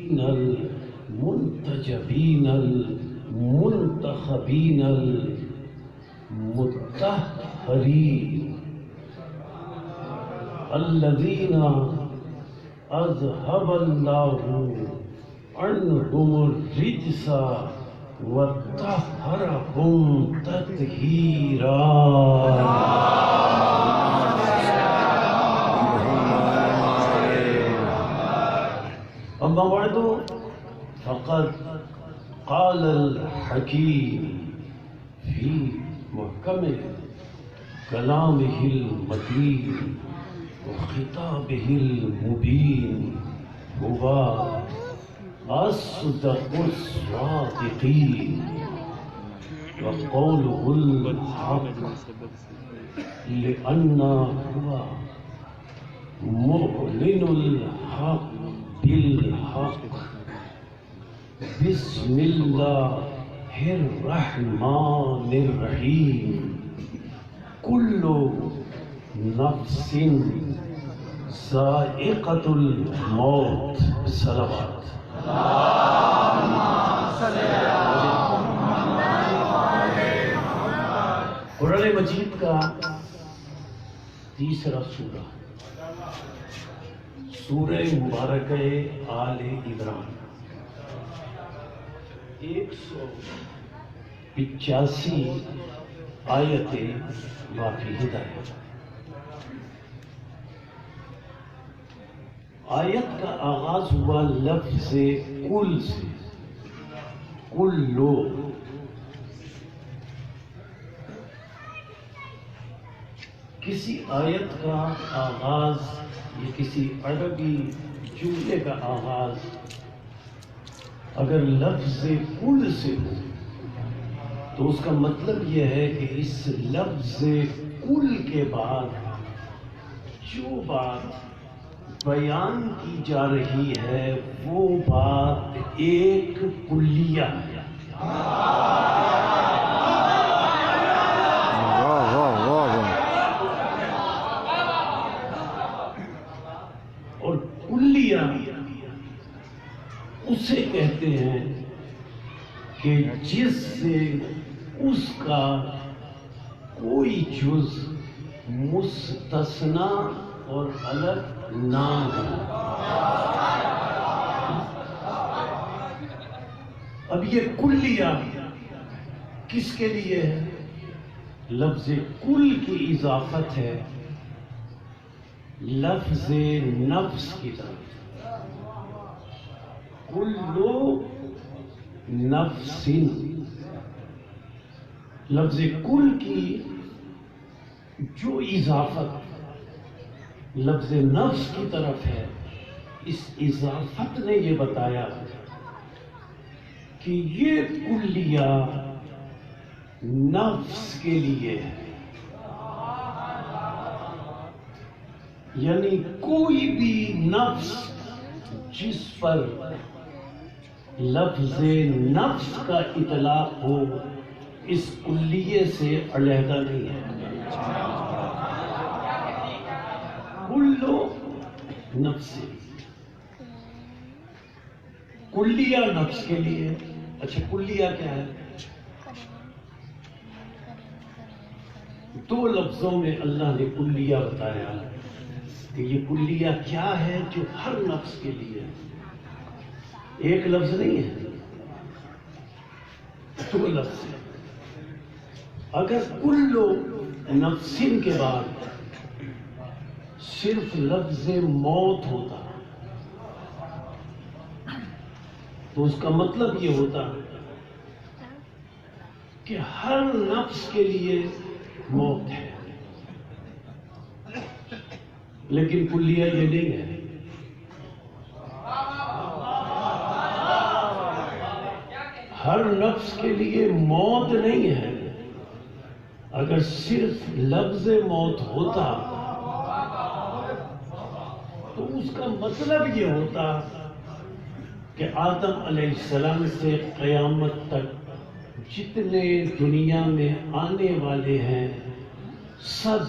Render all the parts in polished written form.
المصطفین المنتجبین المنتخبین المطہرین الذین اذهب اللہ عنہم الرجس وطہرہم تطہیرا. اما بعد فقد قال الحکیم فی محکم کلامہ المتین وخطابہ المبین هو أصدق الصادقين وقوله الحق لأنه هو معلن الحق بالحق. بسم الله الرحمن الرحيم. كل نفس ذائقة الموت. صلوات. قرآن مجید کا تیسرا سورہ سورہ مبارکہ آل عمران 185 آیتیں واقعی ہدایت. آیت کا آغاز ہوا لفظ کل سے. کلو کسی آیت کا آغاز یا کسی عربی جملے کا آغاز اگر لفظ کل سے ہو تو اس کا مطلب یہ ہے کہ اس لفظ کل کے بعد جو بات بیان کی جا رہی ہے وہ بات ایک کلیہ ہے. اور کلیہ اسے کہتے ہیں کہ جس سے اس کا کوئی جز مستثنا اور الگ نہ ہو. اب یہ کلیہ کس کے لیے ہے؟ لفظ کل کی اضافت ہے لفظ نفس کی طرف. کلو نفس. لفظ کل کی جو اضافت لفظ نفس کی طرف ہے اس اضافت نے یہ بتایا کہ یہ کلیہ نفس کے لیے ہے. یعنی کوئی بھی نفس جس پر لفظ نفس کا اطلاق ہو اس کلیے سے علیحدہ نہیں ہے. کلو نفس. کلیہ نفس کے لیے. اچھا کلیہ کیا ہے؟ دو لفظوں میں اللہ نے کلیہ بتایا کہ یہ کلیہ کیا ہے جو ہر نفس کے لیے. ایک لفظ نہیں ہے، دو لفظ. اگر کلو نفسین کے بعد صرف لفظ موت ہوتا تو اس کا مطلب یہ ہوتا کہ ہر نفس کے لیے موت ہے. لیکن کلیہ یہ نہیں ہے. ہر نفس کے لیے موت نہیں ہے. اگر صرف لفظ موت ہوتا تو اس کا مطلب یہ ہوتا کہ آدم علیہ السلام سے قیامت تک جتنے دنیا میں آنے والے ہیں سب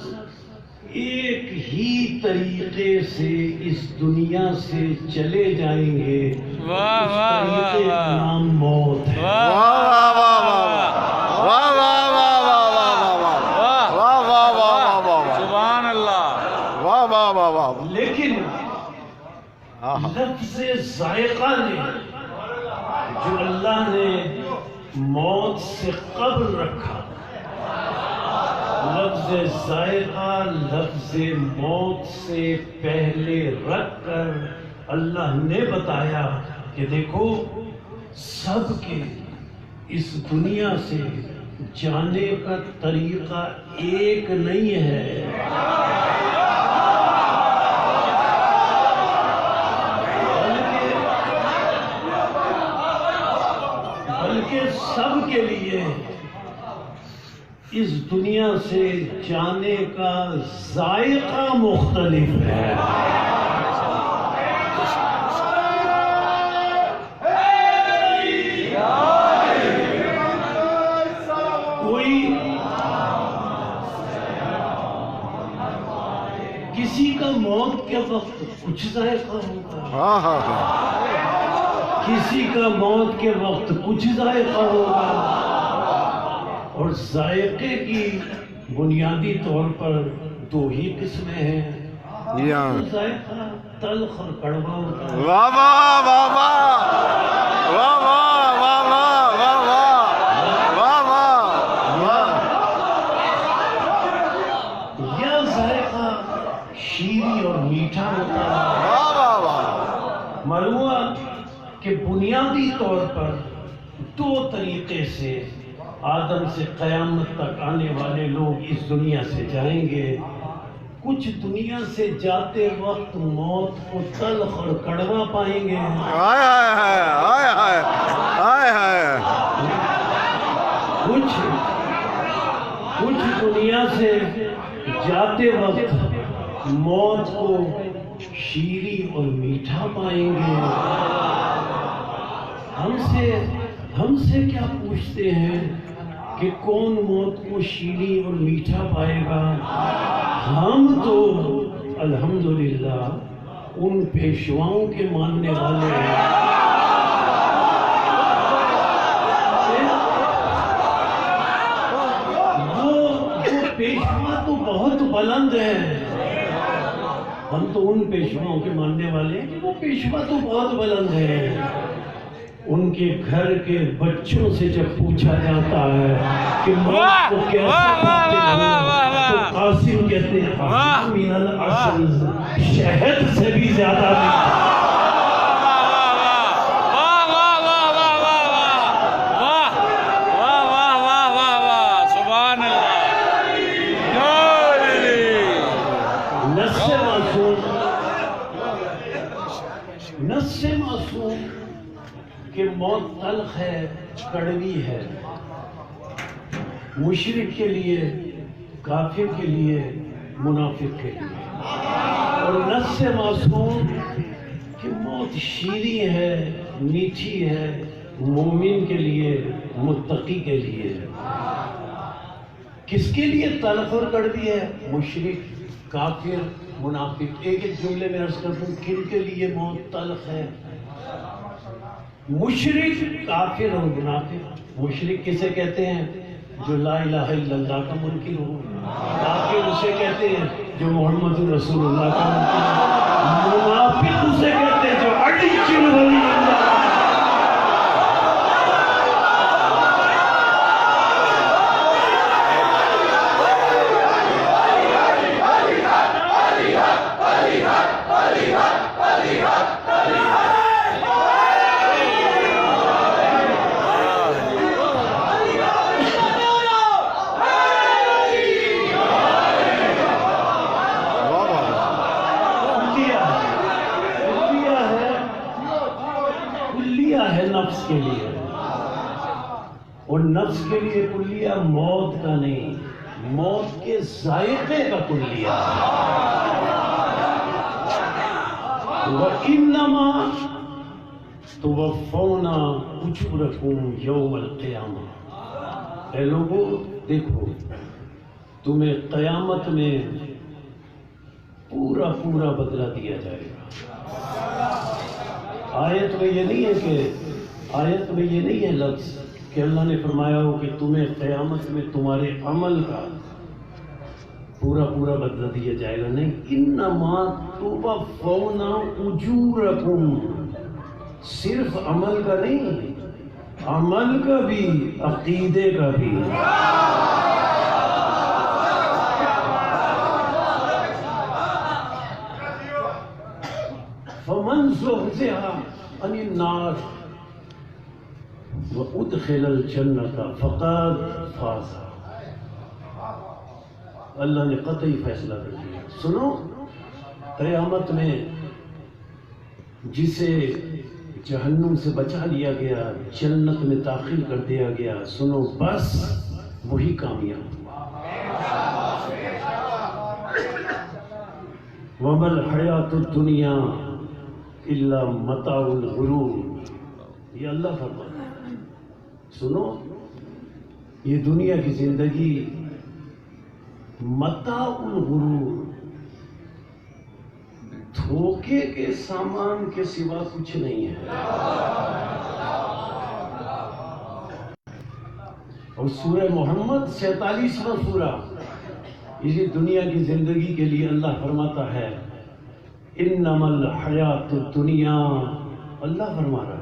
ایک ہی طریقے سے اس دنیا سے چلے جائیں گے اس طریقے کا نام موت ہے۔ لیکن لفظ ذائقہ نے جو اللہ نے موت سے قبل رکھا، لفظ ذائقہ لفظ موت سے پہلے رکھ کر اللہ نے بتایا کہ دیکھو سب کے اس دنیا سے جانے کا طریقہ ایک نہیں ہے، بلکہ سب کے لیے اس دنیا سے جانے کا ذائقہ مختلف ہے۔ کسی کا موت کے وقت کچھ ذائقہ ہوگا، کسی کا موت کے وقت کچھ ذائقہ ہوگا، اور ذائقے کی بنیادی طور پر دو ہی قسمیں ہیں، ذائقہ تلخ اور کڑوا ہوتا ہے۔ یا ذائقہ شیریں اور میٹھا ہوتا ہے۔ معلوم ہوا کہ بنیادی طور پر دو طریقے سے آدم سے قیامت تک آنے والے لوگ اس دنیا سے جائیں گے۔ کچھ دنیا سے جاتے وقت موت کو تلخ اور کڑوا پائیں گے، کچھ دنیا سے جاتے وقت موت کو شیریں اور میٹھا پائیں گے۔ ہم سے کیا پوچھتے ہیں کہ کون موت کو شیریں اور میٹھا پائے گا؟ ہم تو الحمدللہ ان پیشواؤں کے ماننے والے ہیں۔ وہ پیشوا تو بہت بلند ہے، ہم تو ان پیشواؤں کے ماننے والے ہیں کہ وہ پیشوا تو بہت بلند ہے۔ ان کے گھر کے بچوں سے جب پوچھا جاتا ہے کہ موت کو کیسے پاتے ہیں تو قاسم کہتے ہیں من العسل، شہد سے بھی زیادہ نص معصوم کہ موت تلخ ہے، کڑوی ہے، مشرک کے لیے، کافر کے لیے، منافق کے لیے، اور نص معصوم کہ موت شیریں ہے، میٹھی ہے، مومن کے لیے، متقی کے لیے۔ کس کے لیے تلخ اور کڑوی ہے؟ مشرک، کافر، منافق۔ ایک جملے میں عرض کرتا ہوں کن کے لیے موت تلخ ہے؟ مشرک، کافر اور منافق۔ مشرک کسے کہتے ہیں؟ جو لا الہ الا اللہ کا منکر ہو۔ کافر اسے کہتے ہیں جو محمد رسول اللہ کا منکر ہو۔ منافق اسے کہتے ہیں جو اڑی چل ولی اللہ۔ نفس کے لیے، اور نفس کے لیے کلیہ موت کا نہیں، موت کے ذائقے کا کلیہ۔ وَإِنَّمَا تُوَفَّوْنَا أُجُورَكُمْ يَوْمَ الْقِيَامَةِ۔ اے لوگو دیکھو، تمہیں قیامت میں پورا بدلہ دیا جائے گا۔ آیت میں یہ نہیں ہے لفظ کہ اللہ نے فرمایا ہو کہ تمہیں قیامت میں تمہارے عمل کا پورا بدلہ دیا جائے گا. نہیں، انما توفون اجورکم، صرف عمل کا نہیں، عمل کا بھی، عقیدے کا بھی. فمن زحزح عن النار وادخل الجنة فقد فاز. اللہ نے قطعی فیصلہ کر دیا. سنو، قیامت میں جسے جہنم سے بچا لیا گیا، جنت میں داخل کر دیا گیا، سنو بس وہی کامیاب. وَمَا الْحَيَاةُ الدُّنْيَا إِلَّا مَتَاعُ الْغُرُورِ. یہ اللہ فرماتا ہے. سنو، یہ دنیا کی زندگی متاع الغرور، دھوکے کے سامان کے سوا کچھ نہیں ہے. اور سورہ محمد 47واں سورہ، اسی دنیا کی زندگی کے لیے اللہ فرماتا ہے انما الحیات الدنیا. اللہ فرما رہا ہے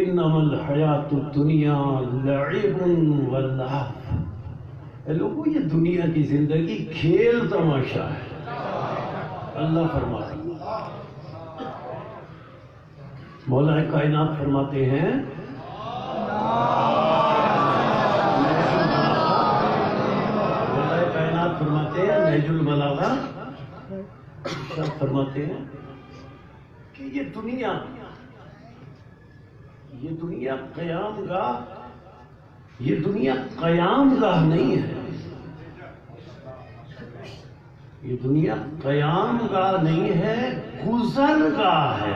انما الحیات الدنیا لعب ولہو. اے لوگوں، یہ دنیا کی زندگی کھیل تماشا ہے. اللہ فرما رہا ہے. مولا کائنات فرماتے ہیں نہج البلاغہ فرماتے ہیں کہ یہ دنیا قیام گاہ نہیں ہے. یہ دنیا قیام گاہ نہیں ہے، گزر گاہ ہے.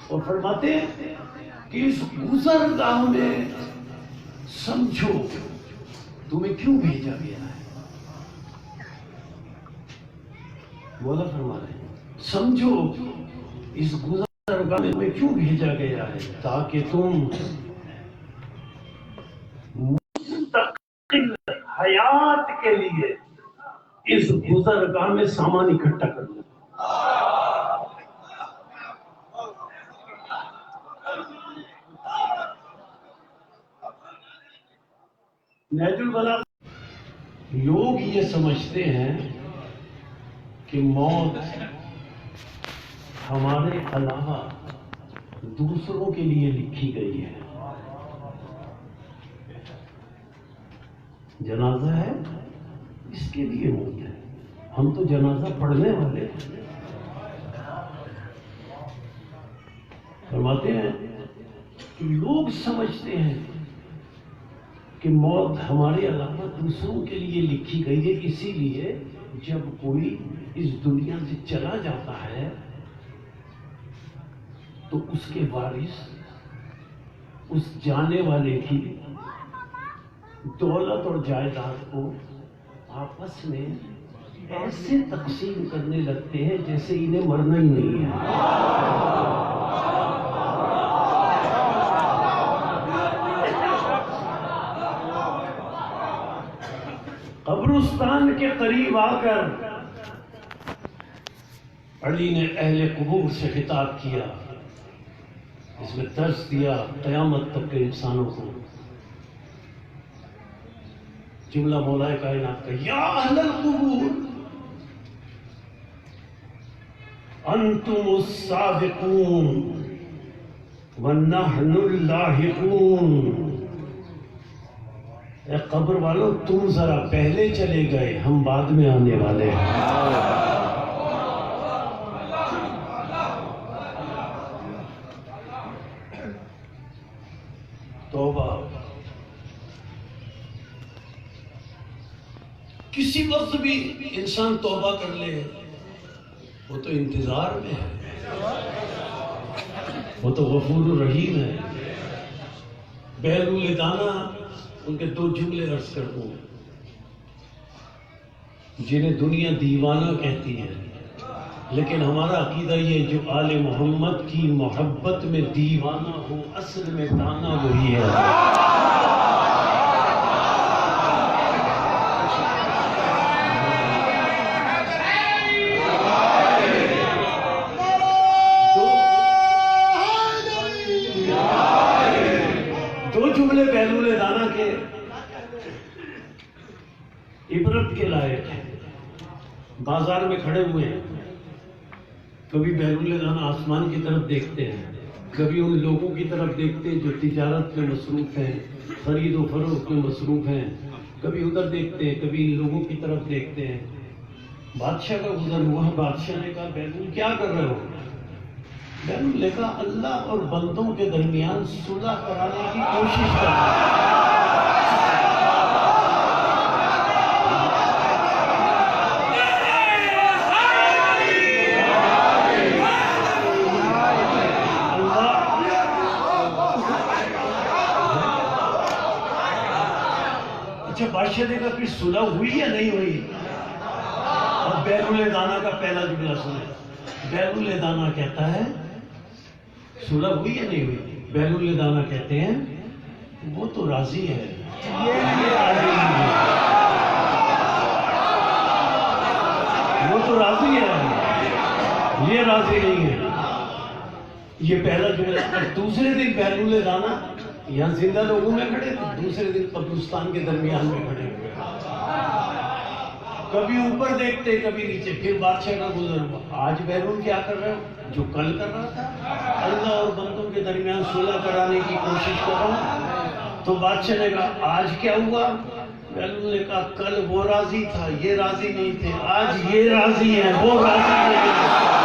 اور فرماتے ہیں کہ اس گزر گاہ میں سمجھو تمہیں کیوں بھیجا گیا ہے. مولا فرما رہے ہیں سمجھو اس گزر گاہ میں تمہیں کیوں بھیجا گیا ہے، تاکہ تم مستقل حیات کے لیے اس گزر گاہ میں سامان اکٹھا کر لو. نہج البلاغہ. لوگ یہ سمجھتے ہیں کہ موت ہمارے علاوہ دوسروں کے لیے لکھی گئی ہے. جنازہ ہے اس کے لیے موت ہے، ہم تو جنازہ پڑھنے والے ہیں. فرماتے ہیں کہ لوگ سمجھتے ہیں کہ موت ہمارے علاوہ دوسروں کے لیے لکھی گئی ہے، اسی لیے جب کوئی اس دنیا سے چلا جاتا ہے تو اس کے وارث اس جانے والے کی دولت اور جائیداد کو آپس میں ایسے تقسیم کرنے لگتے ہیں جیسے انہیں مرنا ہی نہیں ہے. قبرستان کے قریب آ کر علی نے اہل قبور سے خطاب کیا، اس میں درس دیا قیامت تک کے انسانوں کو. جملہ مولا کائنات کا یا اہل القبور انتم السابقون ونحن اللاحقون. اے قبر والو، تم ذرا پہلے چلے گئے، ہم بعد میں آنے والے ہیں. توبہ. کسی وقت بھی انسان توبہ کر لے وہ تو انتظار میں ہے، وہ تو غفور الرحیم ہے. بیرول دانا ان کے دو جملے عرض کر دوں جنہیں دنیا دیوانہ کہتی ہے، لیکن ہمارا عقیدہ یہ جو آل محمد کی محبت میں دیوانہ ہو اصل میں دانا وہی ہے۔ دو جملے بہلول دانا کے عبرت کے لائق ہیں۔ بازار میں کھڑے ہوئے ہیں، کبھی بہلول دانا آسمان کی طرف دیکھتے ہیں، کبھی ان لوگوں کی طرف دیکھتے ہیں جو تجارت میں مصروف ہیں، خرید و فروخت میں مصروف ہیں، کبھی ادھر دیکھتے ہیں، کبھی ان لوگوں کی طرف دیکھتے ہیں۔ بادشاہ کا گزر ہوا، بادشاہ نے کہا بہلول کیا کر رہے ہو؟ بہلول نے کہا اللہ اور بندوں کے درمیان صلح کرانے کی کوشش کر رہا ہوں۔ اچھا بادشاہ نے کہا کہ صلح ہوئی یا نہیں ہوئی؟ اور بہلول دانا کا پہلا جملہ سنیں۔ بہلول دانا کہتا ہے صلح ہوئی یا نہیں ہوئی؟ بہلول دانا کہتے ہیں وہ تو راضی ہے، وہ تو راضی ہے، یہ راضی نہیں ہے۔ یہ پہلا جملہ۔ دوسرے دن بہلول دانا یہاں زندہ لوگوں میں کھڑے تھے، دوسرے دن قبرستان کے درمیان میں کھڑے ہوئے، کبھی اوپر دیکھتے کبھی نیچے۔ پھر بادشاہ کا گزر ہوا، آج بہلول کیا کر رہے ہو؟ جو کل کر رہا تھا، اللہ اور بندوں کے درمیان صلح کرانے کی کوشش کر رہا ہوں۔ تو بادشاہ نے کہا آج کیا ہوا؟ بہلول نے کہا کل وہ راضی تھا، یہ راضی نہیں تھے، آج یہ راضی ہے، وہ راضی نہیں ہے۔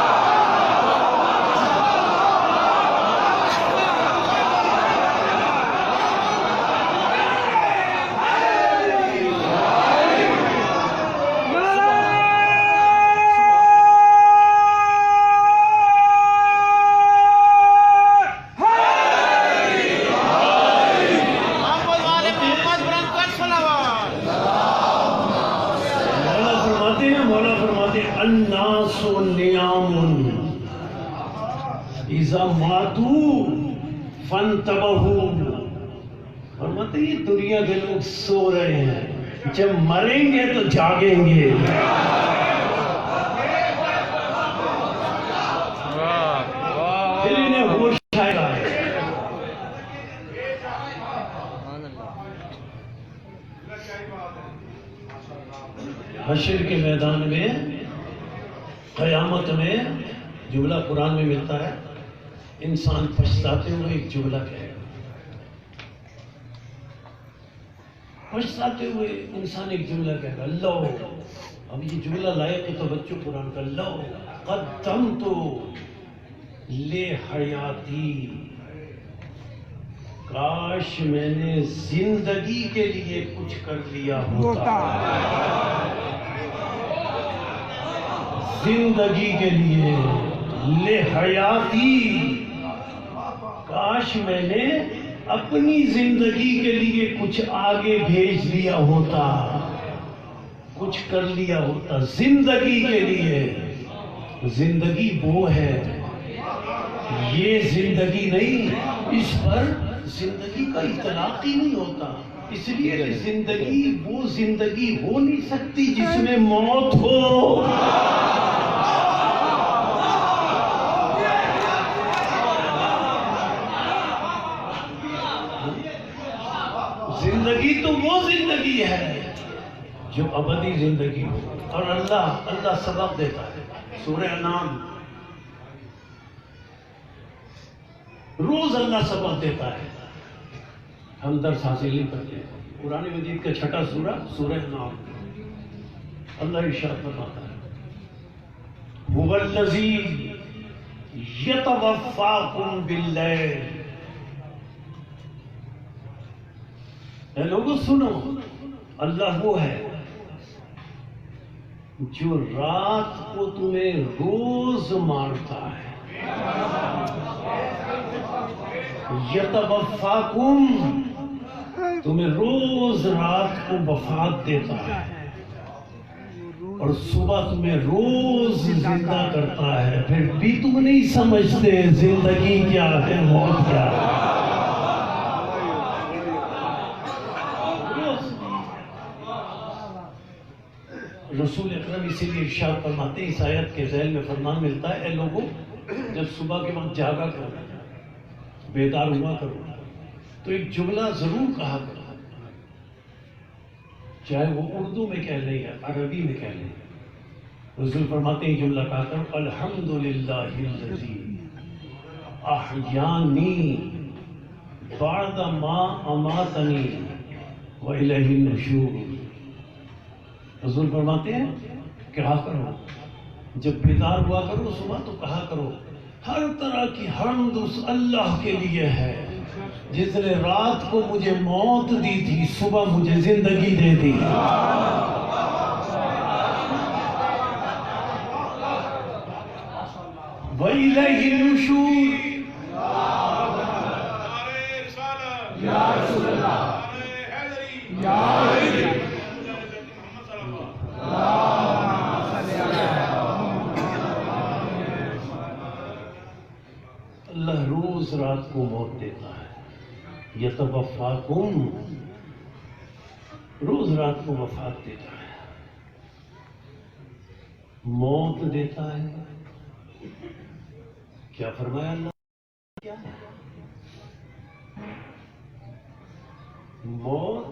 الناس نیام اذا ماتوا فانتبہوا، فرماتے یہ دنیا کے لوگ سو رہے ہیں، جب مریں گے تو جاگیں گے۔ پھر انہیں ہوش آئے گا۔ حشر کے میدان میں، قیامت میں جملہ قرآن میں ملتا ہے، انسان پچھتاتے ہوئے ایک جملہ کہے گا، پچھتاتے ہوئے انسان ایک جملہ کہے گا، لو، اب یہ جملہ لائق ہے توجہ قرآن کا، لو قدمت لحیاتی، کاش میں نے زندگی کے لیے کچھ کر لیا ہوتا، زندگی کے لیے، لحیاتی، کاش میں نے اپنی زندگی کے لیے کچھ آگے بھیج دیا ہوتا، کچھ کر لیا ہوتا زندگی کے لیے۔ زندگی وہ ہے، یہ زندگی نہیں، اس پر زندگی کا اطلاق ہی نہیں ہوتا، اس لیے کہ زندگی وہ زندگی ہو نہیں سکتی جس میں موت ہو۔ زندگی تو وہ زندگی ہے جو ابدی زندگی ہو، اور اللہ سبق دیتا ہے۔ سورہ انعام، روز اللہ سبق دیتا ہے، ہم درس حاصل نہیں کرتے ہیں۔ قرآن مجید کا چھٹا سورہ، سورہ انعام، اللہ ارشاد فرماتا ہے هو الذی یتوفاکم باللیل، اے لوگوں سنو، اللہ وہ ہے جو رات کو تمہیں روز مارتا ہے۔ یتوفاکم، تمہیں روز رات کو وفات دیتا ہے اور صبح تمہیں روز زندہ کرتا ہے، پھر بھی تم نہیں سمجھتے زندگی کیا ہے، موت کیا ہے۔ رسول اکرم اسی لیے ارشاد فرماتے ہیں، اس آیت کے ذیل میں فرمان ملتا ہے، اے لوگوں جب صبح کے وقت جاگا کرو، بیدار ہوا کرو، تو ایک جملہ ضرور کہا کرو، چاہے وہ اردو میں کہہ لیں یا عربی میں کہہ لیں۔ رسول فرماتے ہیں جملہ کہا کرو، الحمدللہ الذی احیانی بعد ما اماتنی والیہ النشور۔ رسول فرماتے ہیں کہا کرو، جب بیدار ہوا کرو صبح تو کہا کرو، ہر طرح کی حمد اس اللہ کے لیے ہے جس نے رات کو مجھے موت دی تھی، صبح مجھے زندگی دے دی۔ وَإِلَيْهِ النُّشُورُ۔ یا رسول اللہ، یا اللہ روز رات کو موت دیتا ہے، یتوفاکم، روز رات کو وفات دیتا ہے، موت دیتا ہے۔ کیا فرمایا اللہ؟ کیا ہے موت؟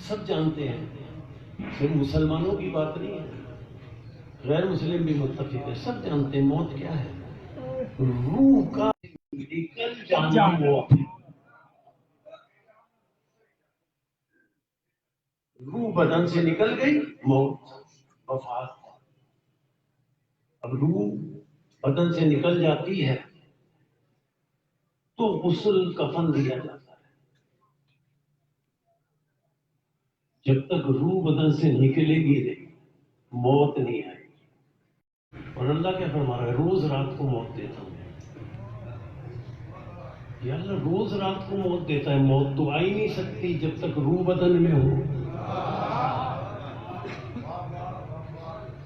سب جانتے ہیں، صرف مسلمانوں کی بات نہیں ہے، غیر مسلم بھی متفق ہے، سب جانتے ہیں موت کیا ہے۔ روح کا نکل جانا موت ہے۔ روح بدن سے نکل گئی، موت، وفات۔ اب روح بدن سے نکل جاتی ہے تو غسل کفن دیا جاتا ہے۔ جب تک روح بدن سے نکلے گی نہیں، موت نہیں آئے گی۔ اور اللہ کیا فرما رہا ہے؟ روز رات کو موت دیتا ہوں۔ یا اللہ روز رات کو موت دیتا ہے، موت تو آ ہی نہیں سکتی جب تک روح بدن میں ہو۔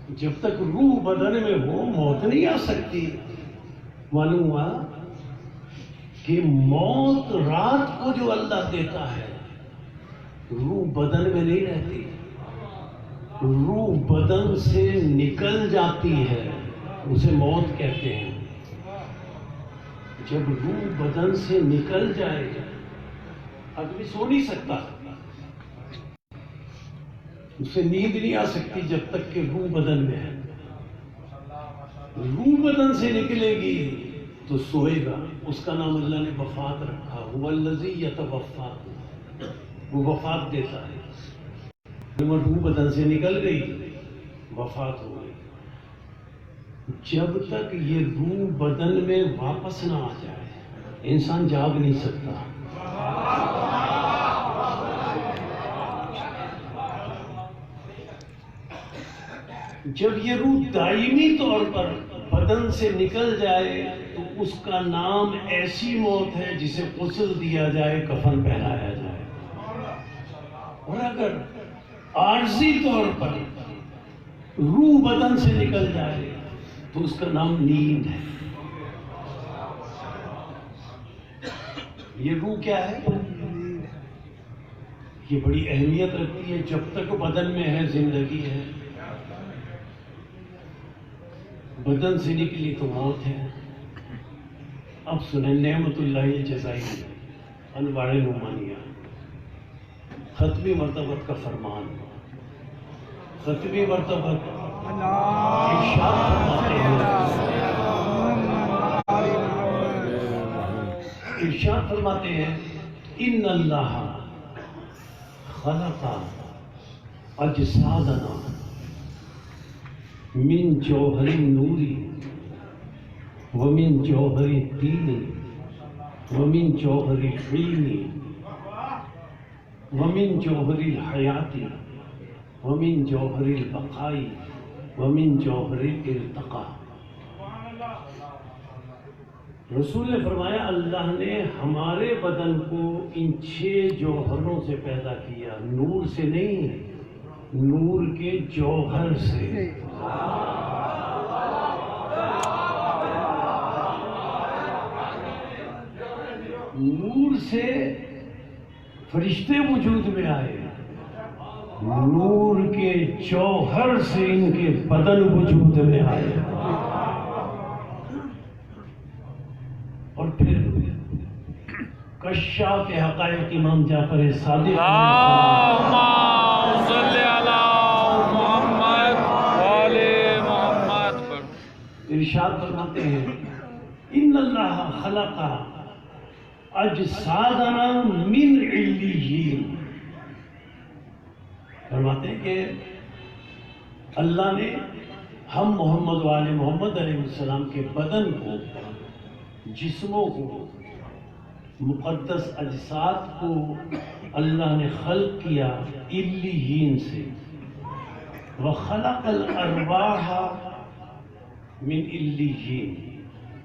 جب تک روح بدن میں ہو موت نہیں آ سکتی۔ معلوم ہوا کہ موت رات کو جو اللہ دیتا ہے، روح بدن میں نہیں رہتی، روح بدن سے نکل جاتی ہے، اسے موت کہتے ہیں۔ جب روح بدن سے نکل جائے آدمی سو نہیں سکتا، اسے نیند نہیں آ سکتی جب تک کہ روح بدن میں ہے۔ روح بدن سے نکلے گی تو سوئے گا، اس کا نام اللہ نے وفات رکھا، هو الذی یتوفاکم، وہ وفات دیتا ہے۔ روح بدن سے نکل گئی، وفات ہو گئی۔ جب تک یہ روح بدن میں واپس نہ آ جائے انسان جاگ نہیں سکتا۔ جب یہ روح دائمی طور پر بدن سے نکل جائے تو اس کا نام ایسی موت ہے جسے غسل دیا جائے، کفن پہنایا جائے۔ اور اگر عارضی طور پر روح بدن سے نکل جائے تو اس کا نام نیند ہے۔ یہ روح کیا ہے؟ یہ بڑی اہمیت رکھتی ہے۔ جب تک بدن میں ہے زندگی ہے، بدن سے نکلی تو موت ہے۔ اب سنیں نعمت اللہ الجزائی انوار نعمانیہ، ختمی مرتبت کا فرمان، ختمی مرتبت ارشاد فرماتے ہیں ان اللہ خلق اجسادنا من جوہر النور ومن جوہر الدین ومن جوہر العلم ومن جوہر الحیات ومن جوہر البقاء ومن جوہر الارتقاء۔ رسول نے فرمایا اللہ نے ہمارے بدن کو ان 6 جوہروں سے پیدا کیا، نور سے نہیں، نور کے جوہر سے۔ نور سے فرشتے وجود میں آئے، نور کے جوہر سے ان کے بدن وجود میں آئے، اور پھر کشاف حقائق امام جعفر صادق اللہم صلی علی محمد وآل محمد پر ارشاد فرماتے ہیں ان اللہ خلق اجسادنا من علیین، فرماتے ہیں کہ اللہ نے ہم محمد و آل محمد علیہ السلام کے بدن کو، جسموں کو، مقدس اجساد کو اللہ نے خلق کیا علیین سے، وخلق الارواح من علیین،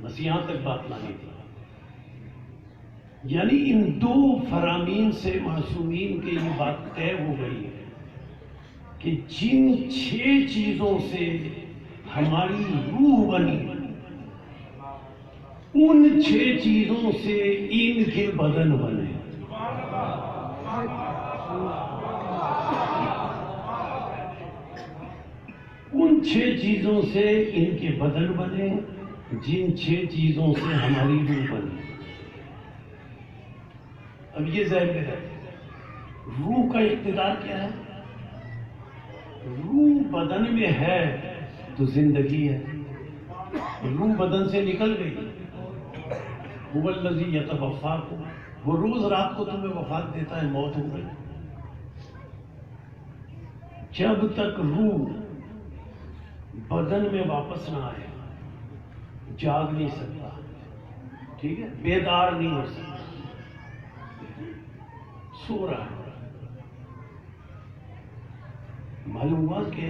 بس یہاں تک بات مانی تھی۔ یعنی ان 2 فرامین سے معصومین کے یہ بات طے ہو گئی ہے کہ جن 6 چیزوں سے ہماری روح بنی، ان 6 چیزوں سے ان کے بدن بنے۔ ان 6 چیزوں سے ان کے بدن بنے، جن 6 چیزوں سے ہماری روح بنے۔ اب یہ ذہن میں رکھیں، روح کا اقتدار کیا ہے؟ روح بدن میں ہے تو زندگی ہے، روح بدن سے نکل گئی، هو الذی یتوفاکم، وہ روز رات کو تمہیں وفات دیتا ہے، موت ہو گئی۔ جب تک روح بدن میں واپس نہ آئے جاگ نہیں سکتا، ٹھیک ہے، بیدار نہیں ہو سکتا، سو رہا ہے۔ معلوم ہوا کہ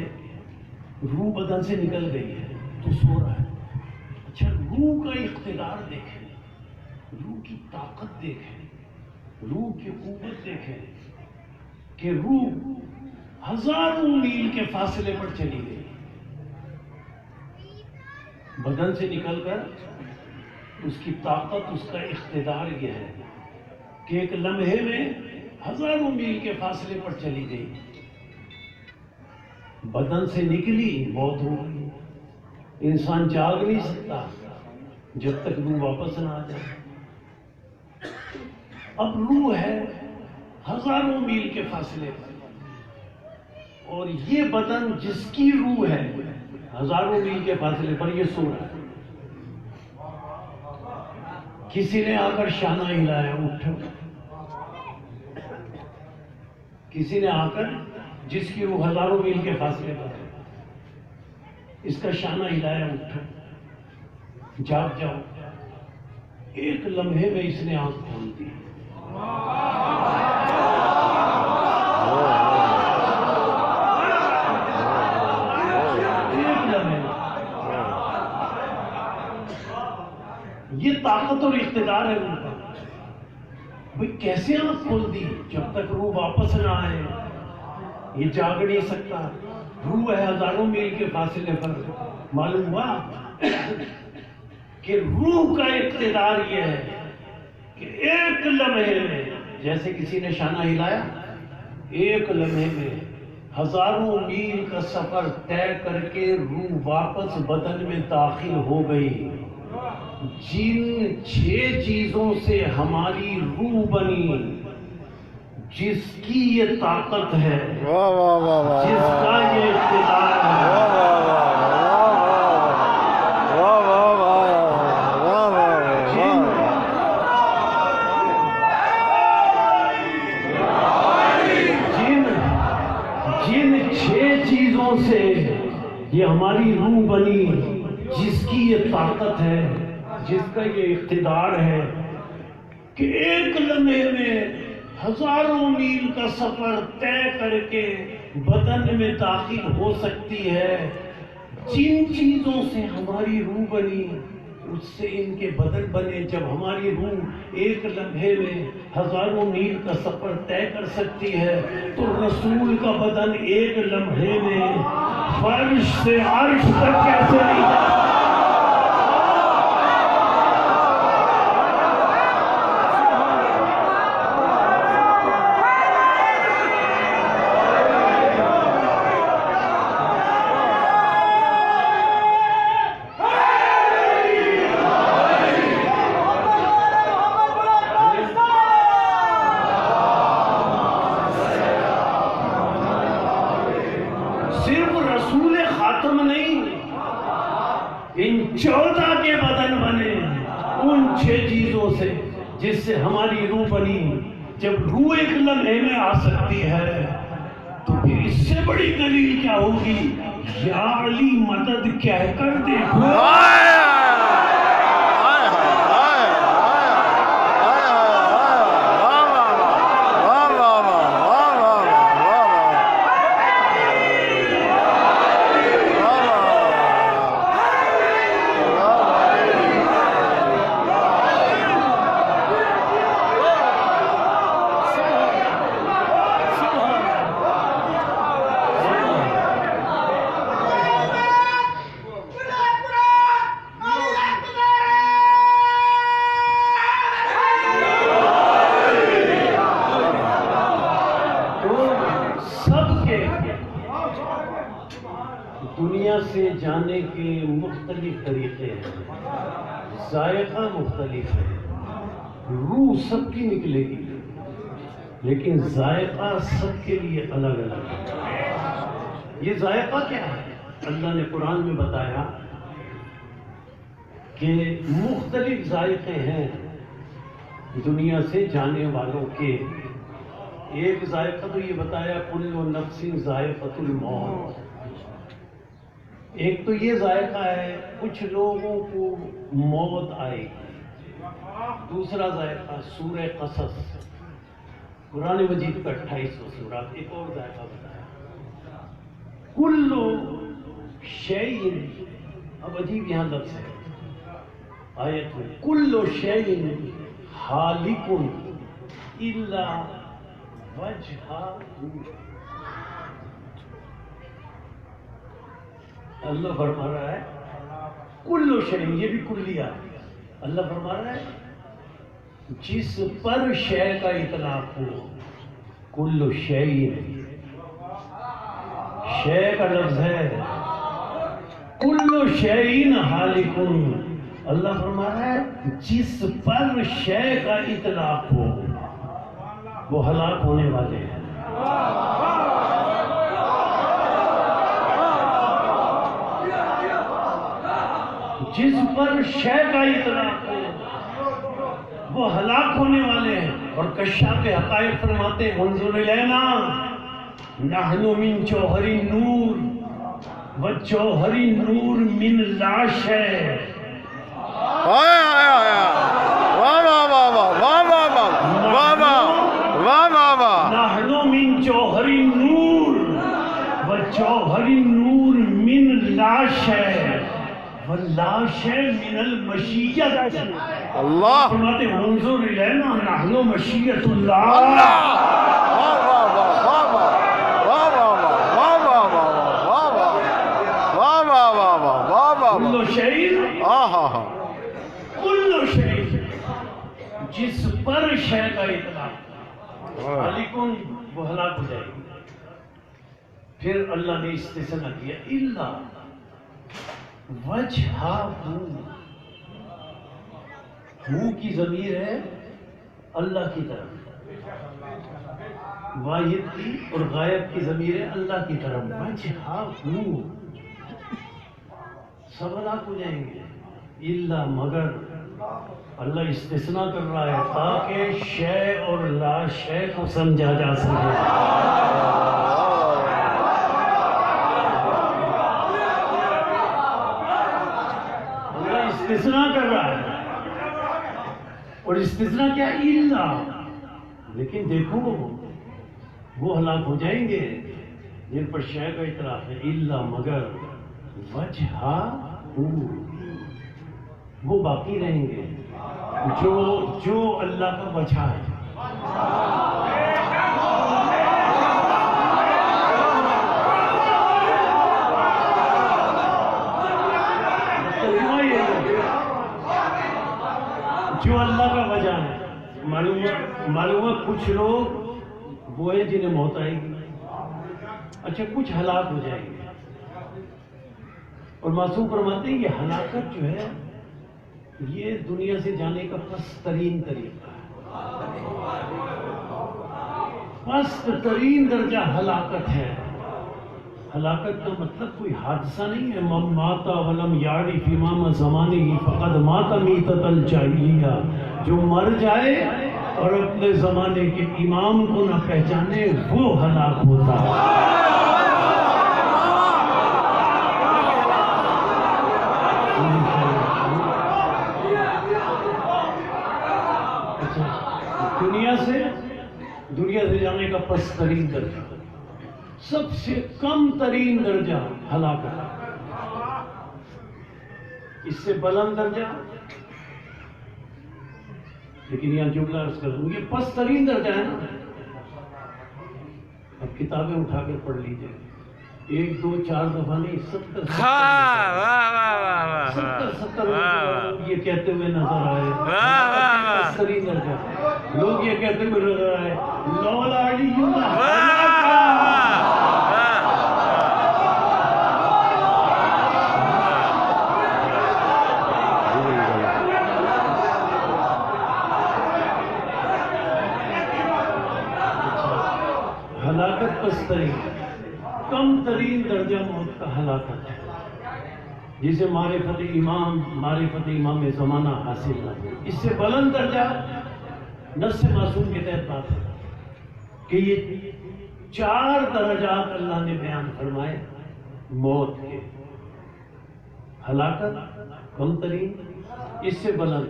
روح بدن سے نکل گئی ہے تو سو رہا ہے۔ اچھا، روح کا اقتدار دیکھیں، روح کی طاقت دیکھیں، روح کی قوت دیکھیں کہ روح ہزاروں میل کے فاصلے پر چلی گئی، بدن سے نکل کر۔ اس کی طاقت، اس کا اقتدار یہ ہے کہ ایک لمحے میں ہزاروں میل کے فاصلے پر چلی گئی، بدن سے نکلی، موت ہو گئی۔ انسان جاگ نہیں سکتا جب تک روح واپس نہ آ جائے۔ اب روح ہے ہزاروں میل کے فاصلے پر، اور یہ بدن جس کی روح ہے ہزاروں میل کے فاصلے پر، یہ سو رہا ہے۔ کسی نے آ کر شانہ ہلایا، اٹھو۔ کسی نے آ کر، جس کی روح ہزاروں میل کے فاصلے پر ہے، اس کا شانہ ہلایا، اٹھو، جاگ جاؤ۔ ایک لمحے میں اس نے آنکھ کھول دی۔ ایک لمحے میں یہ طاقت اور اقتدار ہے ان کا۔ بھئی کیسے آنکھ کھول دی؟ جب تک روح واپس نہ آئے یہ جاگ نہیں سکتا، روح ہے ہزاروں میل کے فاصلے پر۔ معلوم ہوا کہ روح کا اقتدار یہ ہے کہ ایک لمحے میں، جیسے کسی نے شانہ ہلایا، ایک لمحے میں ہزاروں میل کا سفر طے کر کے روح واپس بدن میں داخل ہو گئی۔ جن 6 چیزوں سے ہماری روح بنی، جس کی یہ طاقت ہے، جس کا یہ اقتدار ہے، جن 6 چیزوں سے یہ ہماری روح بنی، جس کی یہ طاقت ہے، جس کا یہ اقتدار ہے کہ ایک لمحے میں ہزاروں میل کا سفر طے کر کے بدن میں داخل ہو سکتی ہے، جن چیزوں سے ہماری روح بنی، اس سے ان کے بدن بنے. جب ہماری روح ایک لمحے میں ہزاروں میل کا سفر طے کر سکتی ہے تو رسول کا بدن ایک لمحے میں فرش سے عرش تک کیسے نہیں جاتا؟ صرف رسول خاتم نہیں، ان 14 کے بدن بنے ان 6 چیزوں سے جس سے ہماری روح بنی. جب روح ایک لمحے میں آ سکتی ہے تو پھر اس سے بڑی دلیل کیا ہوگی؟ یا علی مدد کہہ کر دیکھو. دنیا سے جانے کے مختلف طریقے ہیں، ذائقہ مختلف ہے. روح سب کی نکلے گی لیکن ذائقہ سب کے لیے الگ الگ ہے. یہ ذائقہ کیا ہے؟ اللہ نے قرآن میں بتایا کہ مختلف ذائقے ہیں دنیا سے جانے والوں کے. ایک ذائقہ تو یہ بتایا کل نفس ذائقۃ الموت. ایک تو یہ ذائقہ ہے کچھ لوگوں کو موت آئے گی. دوسرا ذائقہ سورہ قصص قرآن مجید کا 28واں سورہ. ایک اور ذائقہ بتایا کل شیء. اب عجیب یہاں لفظ ہے آیت میں کل شیء ہالک الا وجہہ. اللہ فرما رہا ہے کل شیء، یہ بھی کلیہ. اللہ فرما رہا ہے جس پر شے کا اطلاق ہو. کل شیء شے کا لفظ ہے. کل شیء ہالک. اللہ فرما رہا ہے جس پر شے کا اطلاق ہو وہ ہلاک ہونے والے ہیں. جس پر شے کا اطلاق ہو وہ ہلاک ہونے والے ہیں. اور کشاف حقائق فرماتے ہیں انظر الینا نحن من جوہر نور و جوہر نور من لا شیء. نحن من جوہر نور و جوہر نور من لا شیء ولا شیء من المشیت. اللہ فرماتے ہیں انظر الینا نحن مشیت اللہ. کل شیء کل شیء جس پر شے کا اطلاق علیکم وہ ہلاک ہو جائے گی. پھر اللہ نے استثناء کیا الا وجہہ. ہو کی ضمیر ہے اللہ کی طرف، واحد کی اور غائب کی ضمیر ہے اللہ کی طرف. وجہہ ہو سب ہلاک ہو جائیں گے الا مگر. اللہ استثناء کر رہا ہے تاکہ شے اور لا شے کو سمجھا جا سکے. اللہ استثناء کر رہا ہے اور استثناء کیا الا. لیکن دیکھو وہ ہلاک ہو جائیں گے جن پر شے کا اطلاق ہے الا مگر وجہہ. وہ باقی رہیں گے جو اللہ کا بچا ہے. جو اللہ کا وجہ ہے. معلوم ہے کچھ لوگ وہ ہیں جنہیں موت آئے گی. اچھا کچھ ہلاک ہو جائیں گے. اور معصوم فرماتے ہیں یہ ہلاکت جو ہے یہ دنیا سے جانے کا پست ترین طریقہ ہے. پست ترین درجہ ہلاکت ہے. ہلاکت کا مطلب کوئی حادثہ نہیں ہے. من مات ولم یعرف امام زمانہ فقد مات میتۃ الجاہلیہ. جو مر جائے اور اپنے زمانے کے امام کو نہ پہچانے وہ ہلاک ہوتا ہے. دنیا سے جانے کا پست ترین درجہ, سب سے کم ترین درجہ ہلاکت. اس سے بلند درجہ, لیکن یہاں جملہ عرض کر دوں یہ پست ترین درجہ ہے نا. اب کتابیں اٹھا کر پڑھ لیجئے, 1 2 4 دفعہ نہیں, 70 یہ کہتے ہوئے نظر آئے. پست ترین درجہ لوگ یہ کہتے ہوئے نظر آئے لولا علی ہلاکت پست ترین, کم ترین درجہ موت کا ہلاکت ہے جسے معرفت امام زمانہ حاصل نہ ہو. اس سے بلند درجہ نص معصوم کے تحت بات ہے کہ یہ 4 درجات اللہ نے بیان فرمائے موت کے. ہلاکت کم ترین, اس سے بلند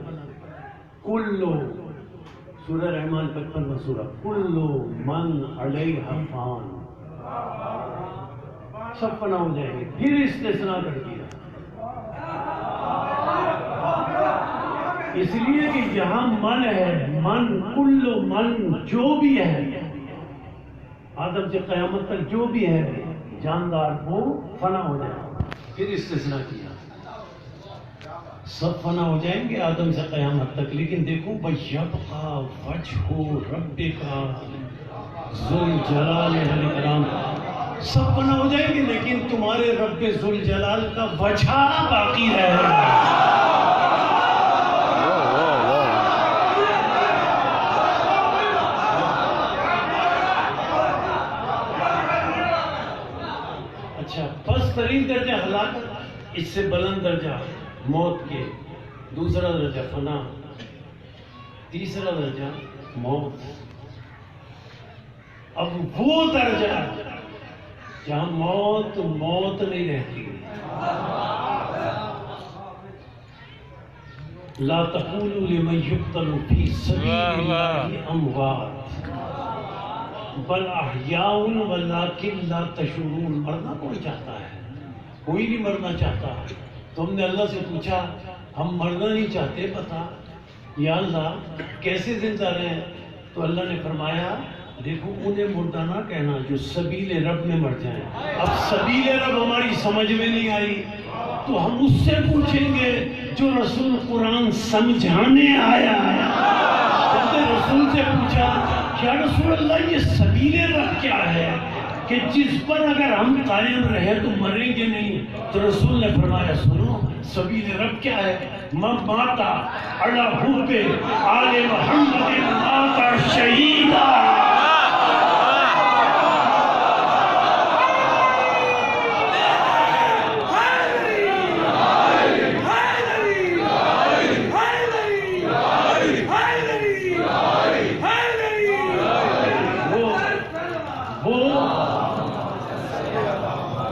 کلو, سورہ رحمان 55واں سورہ, کلو من علیہا فان, سب فنا ہو جائیں گے. پھر استثناء کر دیا اس لیے کہ یہاں من ہے, من کلو من جو بھی ہے آدم سے قیامت تک جو بھی ہے جاندار وہ فنا ہو جائے گا. پھر استثناء کیا سب فنا ہو جائیں گے آدم سے قیامت تک, لیکن دیکھو وَيَبْقَى وَجْهُ رَبِّكَ ذُو الْجَلَالِ وَالْإِكْرَامِ, سب فنا ہو جائیں گے لیکن تمہارے رب ذو الجلال کا وجہ باقی رہے گا. اچھا پست ترین درجہ ہلاکت, اس سے بلند درجہ موت کے, دوسرا درجہ فنا, تیسرا درجہ موت. اب وہ درجہ جہاں موت نہیں رہتی. لا تقولوا لمن يقتل في سبيل الله اموات بل احیاء ولکن لا تشعرون. مرنا کون چاہتا ہے؟ کوئی نہیں مرنا چاہتا. تو ہم نے اللہ سے پوچھا ہم مرنا نہیں چاہتے, بتا یا اللہ کیسے زندہ رہیں؟ تو اللہ نے فرمایا دیکھو انہیں مردہ نہ کہنا جو سبیل رب میں مر جائیں. اب سبیل رب ہماری سمجھ میں نہیں آئی تو ہم اس سے پوچھیں گے جو رسول قرآن سمجھانے آیا ہے. رسول سے پوچھا کیا رسول اللہ یہ سبیل رب کیا ہے کہ جس پر اگر ہم قائم رہے تو مریں گے نہیں؟ تو رسول نے فرمایا سنو سبیل رب کیا ہے, من ماتا علی حب آل محمد ماتا شہیدا.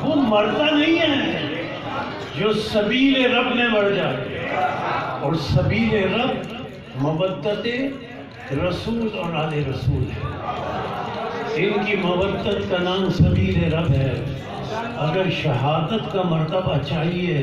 وہ مرتا نہیں ہے جو سبیل رب میں مر جائے. اور سبیل رب مودت رسول اور آل رسول ہے. ان کی مودت کا نام سبیل رب ہے. اگر شہادت کا مرتبہ چاہیے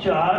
4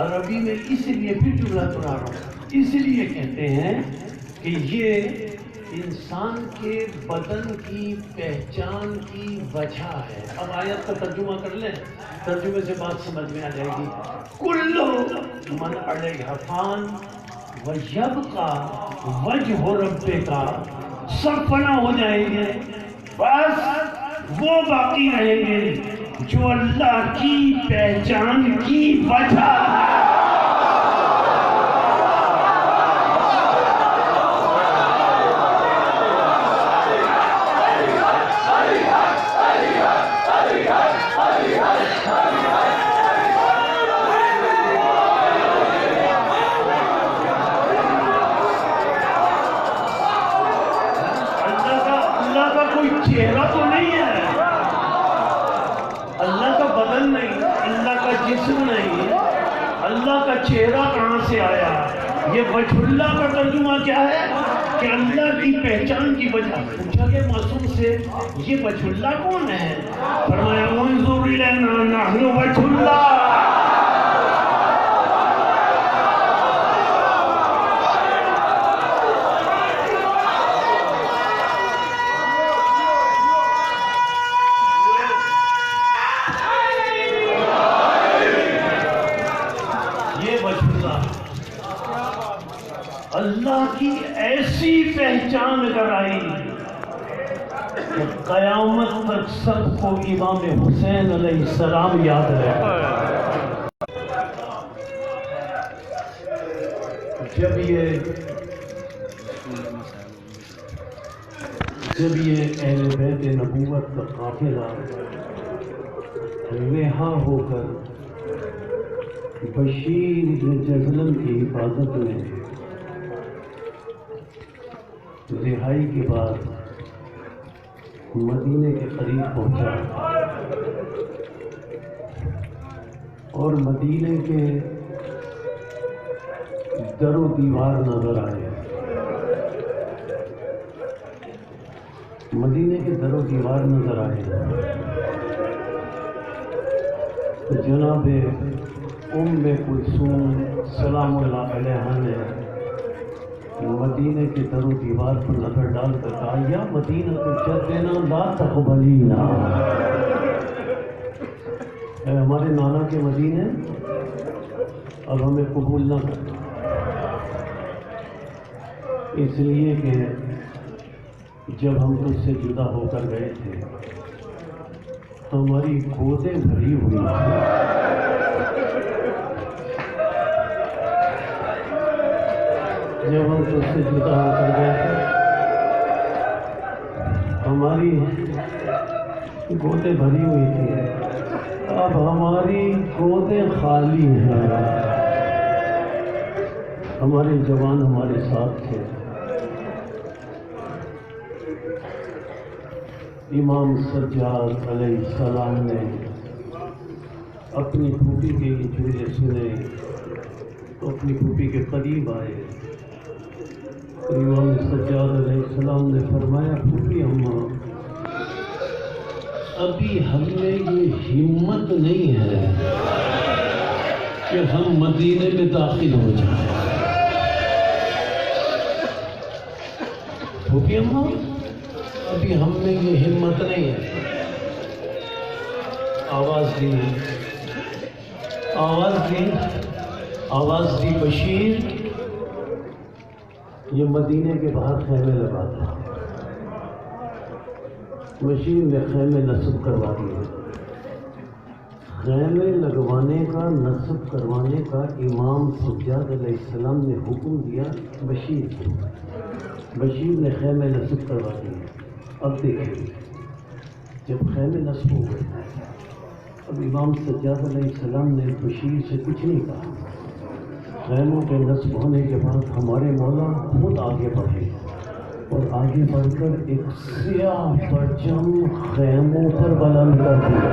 عربی میں اس لیے پھر جملہ دہرا رہا ہوں، اس لیے کہتے ہیں کہ یہ انسان کے بدن کی پہچان کی وجہ ہے۔ اب آیت کا ترجمہ کر لیں، ترجمے سے بات سمجھ میں آ جائے گی۔ کلو من علیہا فان ویبقی وجہ ربک، سب فنا ہو جائیں گے، بس وہ باقی رہیں گے جو اللہ کی پہچان کی وجہ ہے۔ اللہ کا کوئی چہرہ تو نہیں ہے، اللہ کا بدن نہیں، اللہ کا جسم نہیں، اللہ کا چہرہ کہاں سے آیا؟ یہ وجہ اللہ کا ترجمہ کیا ہے کہ اللہ کی پہچان کی وجہ۔ پوچھا کہ معصوم سے یہ وجہ اللہ کون ہے؟ فرمایا انظر الینا نحن وجہ اللہ۔ اللہ کی ایسی پہچان کرائی کہ قیامت تک سب کو امام حسین علیہ السلام یاد رہے۔ جب یہ اہل بیت نبوت کا قافلہ رہا ہو کر بشیر بن جزلم کی حفاظت میں رہائی کے بعد مدینے کے قریب پہنچا اور مدینے کے در و دیوار نظر آئے۔ مدینے کے در و دیوار نظر آئے تو جناب ام کلثوم سلام اللہ علیہا نے مدینے کے در و دیوار پر نظر ڈال کر کہا یا مدینہ تو جدنا لا تقبلینا، اے ہمارے نانا کے مدینے اب ہمیں قبول نہ کرنا، اس لیے کہ جب ہم تجھ سے جدا ہو کر گئے تھے تو ہماری گودیں بھری ہوئی تھی، جب ہم تجھ سے جدا ہو کر گئے تھے ہماری گودیں بھری ہوئی تھی، اب ہماری گودیں خالی ہیں، ہمارے جوان ہمارے ساتھ تھے۔ امام سجاد علیہ السلام نے اپنی پھوپھی کے یہ جملے سنے تو اپنی پھوپھی کے قریب آئے۔ امام سجاد علیہ السلام نے فرمایا پھوپھی اماں ابھی ہم میں یہ ہمت نہیں ہے کہ ہم مدینے میں داخل ہو جائیں۔ پھوپھی اماں ابھی ہم میں یہ ہمت نہیں ہے۔ آواز دی بشیر یہ مدینے کے باہر خیمے لگا تھا۔ بشیر نے خیمے نصب کروا دیے۔ خیمے لگوانے کا نصب کروانے کا امام سجاد علیہ السلام نے حکم دیا بشیر کو۔ بشیر نے خیمے نصب کروا دیے۔ اب دیکھیں جب خیمے نصب ہو گئے اب امام سجاد علیہ السلام نے بشیر سے کچھ نہیں کہا۔ خیموں کے نصب ہونے کے بعد ہمارے مولا خود آگے بڑھے اور آگے بڑھ کر ایک سیاہ پرچم خیموں پر بلند کر دیا۔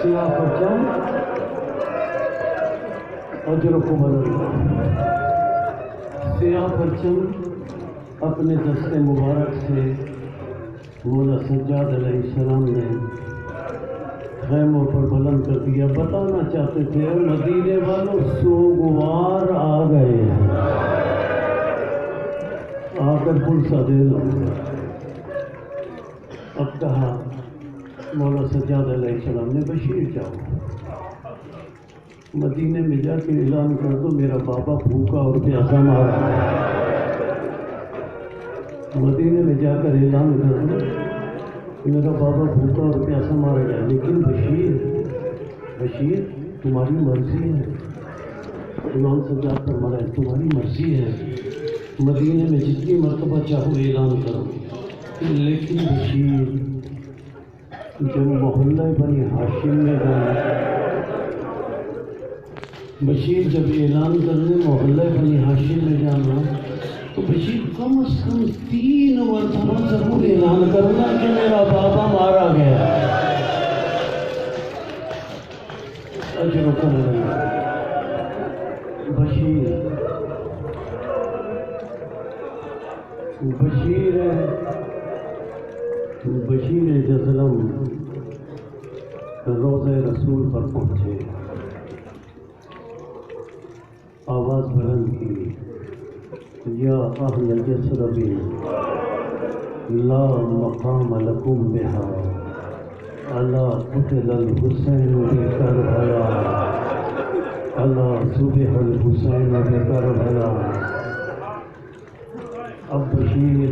سیاہ پرچم اجرکم اللہ، سیاہ پرچم اپنے دست مبارک سے مولا سجاد علیہ السلام نے خیموں پر بلند کر دیا. بتانا چاہتے تھے مدینے والوں سوگوار آ گئے ہیں, آ کر پلسا دے دو. اب کہا مولا سجاد علیہ السلام نے بشیر جاؤ مدینے میں جا کے اعلان کر دو میرا بابا بھوکا اور پیاسا مارا ہے. مدینے میں جا کر اعلان کر دو میرا بابا بھوکا اور پیاسا مارا گیا. لیکن بشیر تمہاری مرضی ہے. امام سجاد فرمایا تمہاری مرضی ہے, مدینے میں جتنی مرتبہ چاہو اعلان کرو. لیکن بشیر جب محلہ بنی ہاشم میں جانا, بشیر جب اعلان کرنے محلہ بنی ہاشم میں جانا تو بشیر کم از کم 3 مرتبہ ضرور اعلان کرنا کہ میرا بابا مارا گیا. اجر و کرم بشیر جزلم روضہ رسول پر پہنچے, آواز بلند کی یا اہل یثرب لا مقام لکم بہا الا قتل الحسین بکربلا الا ذبح الحسین بکربلا. اب بشیر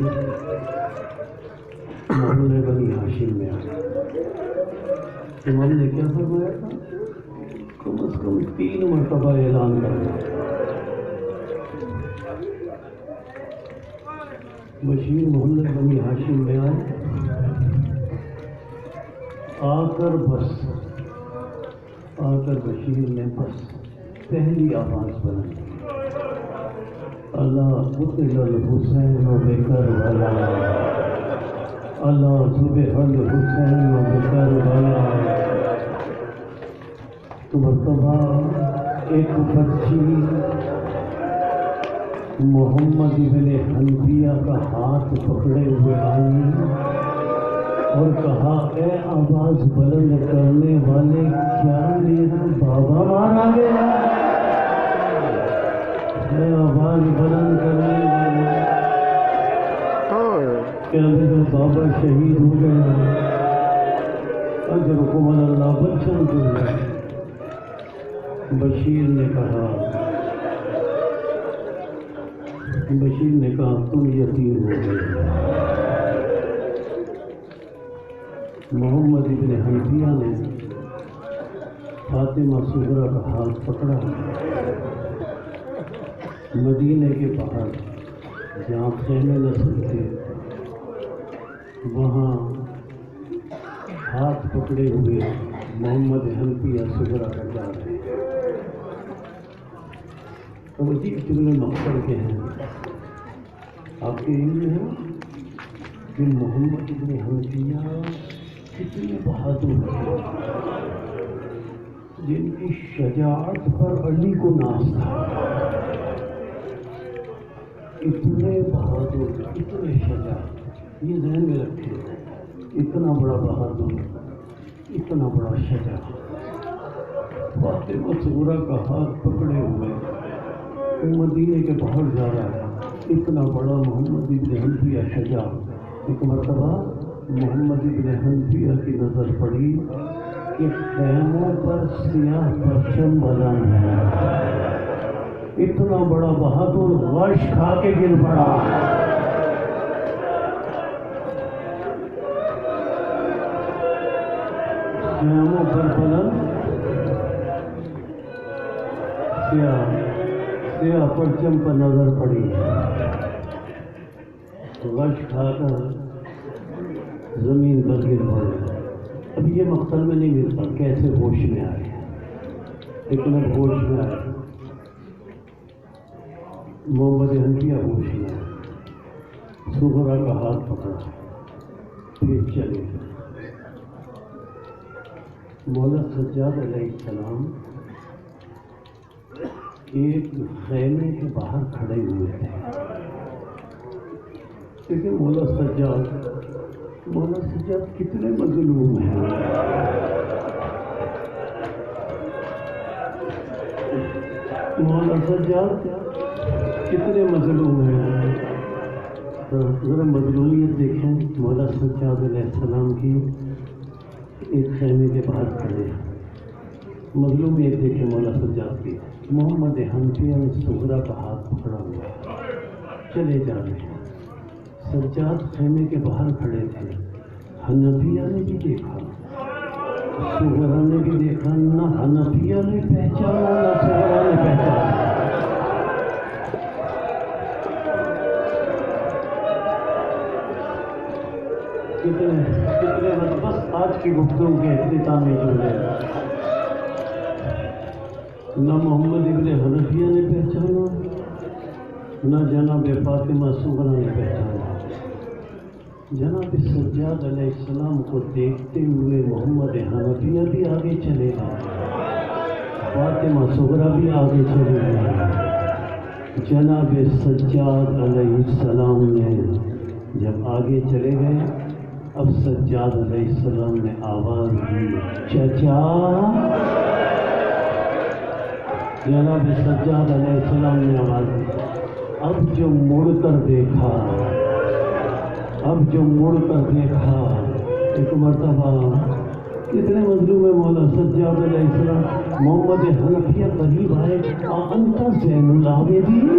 محلے بنی ہاشم میں آیا. امام نے کیا فرمایا تھا؟ کم از کم 3 مرتبہ اعلان کرنا. بشیر محلے بنی ہاشم میں آئے, آ کر بشیر نے بس پہلی آواز بنائی اللہ قتل الحسین بکربلا اللہ ذبح الحسین بکربلا. تو مرتبہ ایک بچی محمد ابن حنفیہ کا ہاتھ پکڑے ہوئے آئی اور کہا اے آواز بلند کرنے والے کیا میرا بابا مارا گیا؟ اے آواز بلند کرنے والے کیا میرا بابا شہید ہو گیا؟ اجرکم اللہ بچوں کے لیے. بشیر نے کہا تم یتیم ہو گئے. محمد ابن حنفیہ نے فاطمہ صغرا کا ہاتھ پکڑا. مدینے کے باہر جہاں خیمے نصب تھے وہاں ہاتھ پکڑے ہوئے محمد حنفیہ صغرا کا جا رہے ہیں. توجہ جملے مقصد کے ہیں. آپ کے علم ہے کہ محمد ابن حنفیہ کتنے بہادر تھے جن کی شجاعت پر علی کو ناز تھا. اتنے بہادر, اتنے شجاع, یہ ذہن میں رکھے. اتنا بڑا بہادر, اتنا بڑا شجاع, فاطمہ صغرا کا ہاتھ پکڑے ہوئے مدینے کے باہر جا رہا ہے. اتنا بڑا محمد ابن حنفیہ شجاع. ایک مرتبہ محمد ابن حنفیہ کی نظر پڑی کہ خیموں پر سیاہ پرچم بلند ہے. اتنا بڑا بہادر غش کھا کے گر پڑا. خیموں پر بلند سیاہ پرچم پر نظر پڑی. غش کھا کر زمین پر گر پڑے. اب یہ مقصد میں نہیں ملتا کیسے ہوش میں آئے, لیکن اب ہوش میں آئے. محمد حنفیہ ہوش میں آئے, صغرا کا ہاتھ پکڑا, پھر چلے. مولا سجاد علیہ السلام ایک خیمے کے باہر کھڑے ہوئے تھے. لیکن مولا سجاد مولا سجاد کتنے مظلوم ہیں. مولا سجاد کتنے مظلوم ہیں. ذرا مظلومیت دیکھیں. مولا سجاد علیہ السلام کی ایک خیمے کے باہر کھڑے ہیں. مظلومیت دیکھیں مولا سجاد کی. محمد حنفیہ نے صغرا کا ہاتھ پکڑا ہوا ہے, چلے جا رہے ہیں. سجاد خیمے کے باہر کھڑے تھے. حنفیہ نے بھی دیکھا, صغرا نے بھی دیکھا. نہ حنفیہ نے پہچانا نہ صغرا نے پہچانا. کتنے بس آج کی گفتگو کے اختتام میں جو ہے, نہ محمد ابن حنفیہ نے پہچانا نہ جناب فاطمہ صغرا نے پہچانا. جناب سجاد علیہ السلام کو دیکھتے ہوئے محمد حنفیہ بھی آگے چلے گئے, فاطمہ صغرا بھی آگے چلے گئے. جناب سجاد علیہ السلام نے جب آگے چلے گئے, اب سجاد علیہ السلام نے آواز دی, چچا. جناب سجاد علیہ السلام نے آواز دی. اب جو مڑ کر دیکھا, ایک مرتبہ کتنے مظلوم ہے مولا سجاد علیہ السلام. محمد حنفیہ قریب آئے. انت زین العابدین,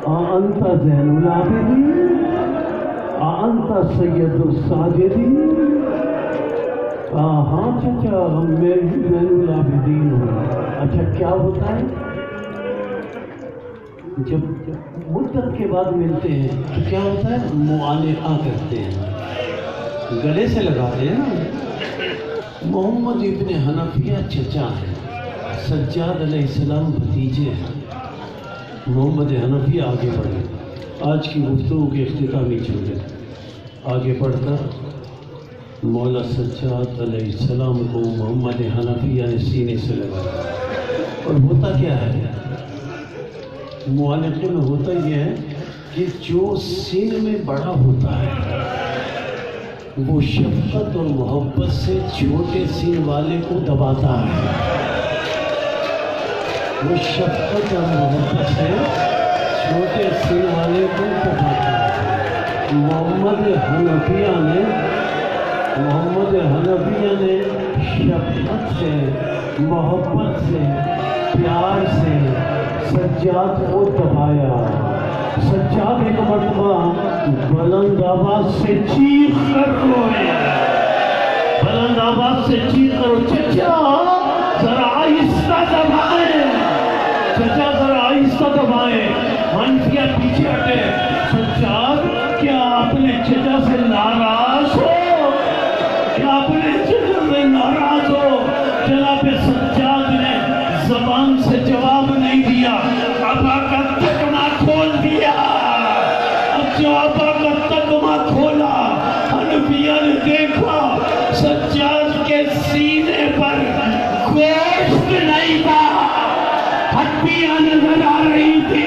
انت زین العابدین, انت سید الساجدین. ہاں چچا, میں زین العابدین ہوں. اچھا کیا ہوتا ہے جب مدت کے بعد ملتے ہیں تو کیا ہوتا ہے؟ معانقہ کرتے ہیں, گلے سے لگاتے ہیں نا. محمد ابن حنفیہ چچا ہیں, سجاد علیہ السلام بھتیجے ہیں. محمد حنفیہ آگے بڑھے. آج کی گفتگو کے اختتامی جملے آگے بڑھ کر مولا سجاد علیہ السلام کو محمد حنفیہ نے سینے سے لگایا. اور ہوتا کیا ہے معانقے میں؟ ہوتا یہ ہے کہ جو سینے میں بڑا ہوتا ہے وہ شفقت اور محبت سے چھوٹے سین والے کو دباتا ہے. وہ شفقت اور محبت سے چھوٹے سین والے کو دباتا ہے. محمد حنفیہ نے شفقت سے, محبت سے, پیار سے سجاد کو دبایا. سجاد ایک مرتبہ بلند آواز سے چیخ کر روئے, بلند آواز سے چیخ کرو, چچا ذرا آہستہ دبائیں, چچا ذرا آہستہ دبائیں. حنفیہ پیچھے ہٹے. سجاد کیا اپنے چچا سے ناراض ہو؟ کیا اپنے چچا سے ناراض ہو؟ جناب سجاد نے زبان سے جواب نہیں دیا, ابا کا تکمہ کھول دیا. اب جو ابا کا تکمہ کھولا, حنفیہ نے دیکھا سجاد کے سینے پر گوشت نہیں تھا, ہڈیاں نظر آ رہی تھی.